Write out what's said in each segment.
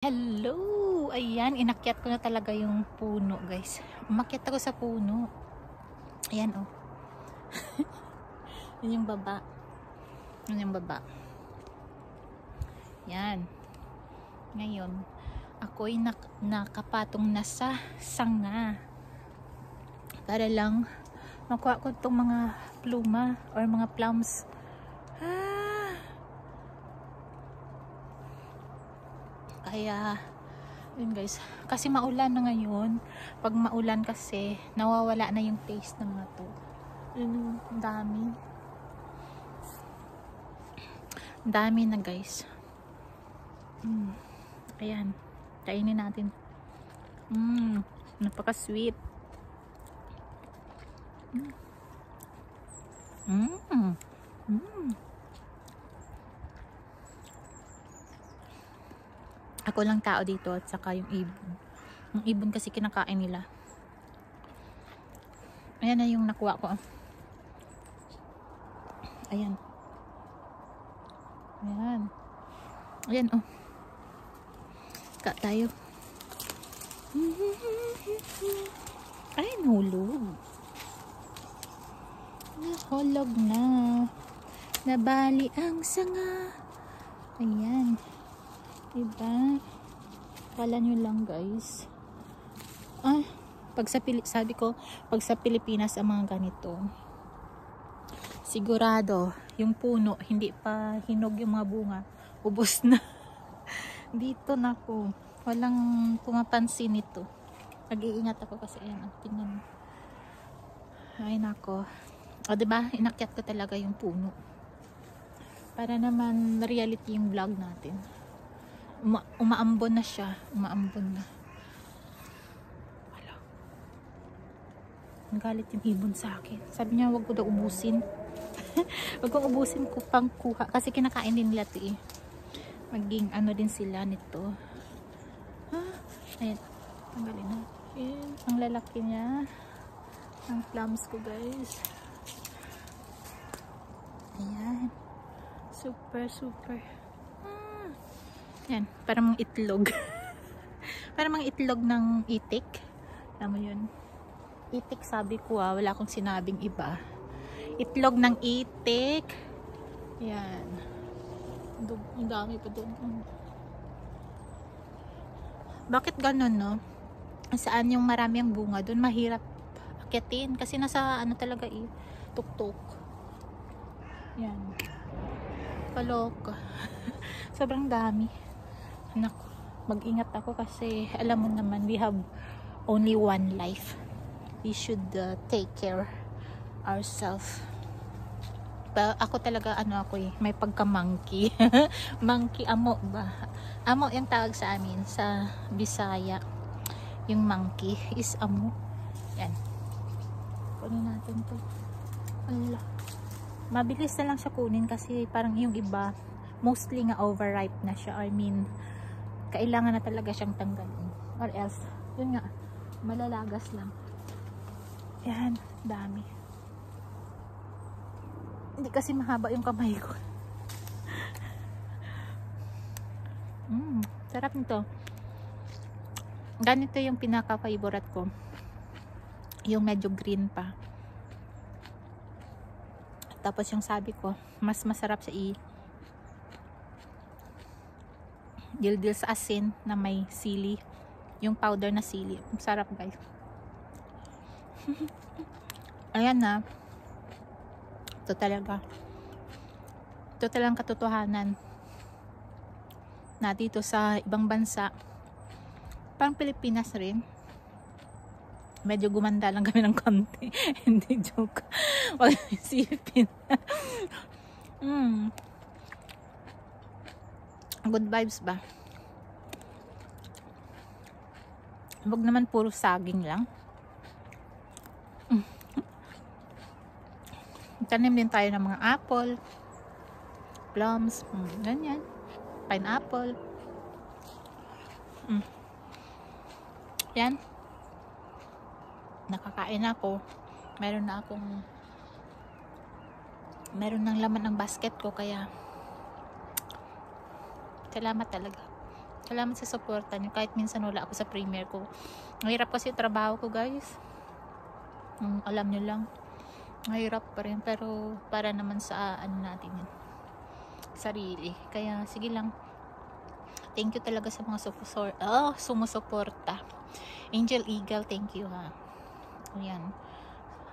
Hello! Ayan, inakyat ko na talaga yung puno, guys. Umakyat ako sa puno. Ayan, oh. Yun yung baba. Yun yung baba. Yan. Ngayon, ako'y nakapatong na sa sanga. Para lang makuha ko itong mga pluma or mga plums. Kaya, yun guys, kasi maulan na ngayon. Pag maulan kasi, nawawala na yung taste ng mga to. Yun, dami. Dami na guys. Ayan, kainin natin. Napaka-sweet. Ako lang tao dito at saka yung ibon. Yung ibon kasi kinakain nila. Ayan na yung nakuha ko. Ayan. Ayan. Ayan, oh. Ka tayo. Ay, nahulog. Nahulog na. Nabali ang sanga. Ayan. Diba? Kala nyo lang guys. Sabi ko, pag sa Pilipinas ang mga ganito, sigurado, yung puno, hindi pa hinog yung mga bunga, ubos na. Dito nako, walang pumapansin nito. Nag-iingat ako kasi ayan, tingnan. Ay nako. O diba, inakyat ko talaga yung puno. Para naman reality yung vlog natin. Umaambon na siya. Umaambon na. Wala. Nagalit yung ibon sa akin. Sabi niya, wag ko daw ubusin. Wag kong ubusin ko pang kuha. Kasi kinakain din nila ito eh. Maging ano din sila nito. Ayan. Tanggalin na. Ayan. Ang lalaki niya. Ang plums ko guys. Ayan. Super, super. Yan, parang mga itlog. Parang mga itlog ng itik. Alam mo yun? Itik sabi ko wala akong sinabing iba. Itlog ng itik. Yan. Ang dami pa doon. Bakit ganun, no? Saan yung marami ang bunga doon, mahirap akyatin. Kasi nasa ano talaga tuktok. Yan. Kaloka. Sobrang dami. Anak, mag-ingat ako kasi alam mo naman, we have only one life. We should take care ourselves. Ako talaga may pagka-monkey. Monkey amo ba? Amo yung tawag sa amin sa Bisaya. Yung monkey is amo. Yan. Kunin natin to. Allah. Mabilis na lang siya kunin kasi parang yung iba mostly nga overripe na siya. I mean, kailangan na talaga siyang tanggalin. Or else, yun nga, malalagas lang. Yan, dami. Hindi kasi mahaba yung kamay ko. Sarap nito. Ganito yung pinaka-favorite ko. Yung medyo green pa. Tapos yung sabi ko, mas masarap sa dildil sa asin na may sili. Yung powder na sili. Sarap guys. Ayan na. Ito talaga. Ito talagang katotohanan na dito sa ibang bansa, parang Pilipinas rin, medyo gumanda lang kami ng konti. Hindi joke. Wag isipin. Good vibes ba? Wag naman puro saging lang. Tanim din tayo ng mga apple, plums, ganyan, pineapple. Yan. Nakakain ako. Meron ng laman ng basket ko, kaya salamat talaga. Salamat sa suporta niyo. Kahit minsan wala ako sa premiere ko. Mahirap kasi trabaho ko, guys. Alam niyo lang. Mahirap pa rin. Pero para naman sa ano natin yun. Sarili. Kaya sige lang. Thank you talaga sa mga sumusuporta. Angel Eagle, thank you ha. Ayan.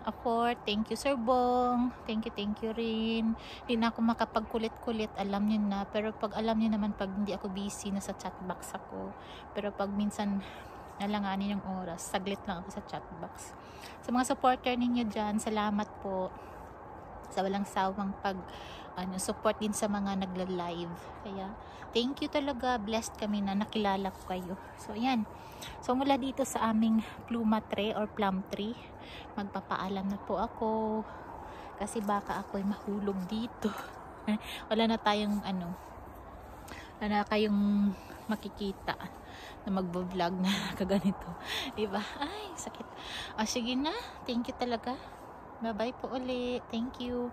Afford, thank you Sir Bong. Thank you rin. Hindi na ako makapagkulit-kulit, alam niyo na. Pero pag alam niyo naman, pag hindi ako busy, nasa chatbox ako. Pero pag minsan nalanganin yung oras, saglit lang ako sa chatbox. Sa mga supporter ninyo dyan, salamat po sa walang sawang support din sa mga nagla-live. Kaya thank you talaga, blessed kami na nakilala ko kayo. So ayan, so mula dito sa aming pluma tree or plum tree, magpapaalam na po ako kasi baka ako'y mahulog dito. Wala na tayong wala na kayong makikita na magbo-vlog na kaganito, diba? Ay, sakit. Sige na, thank you talaga. Bye bye po ulit, thank you.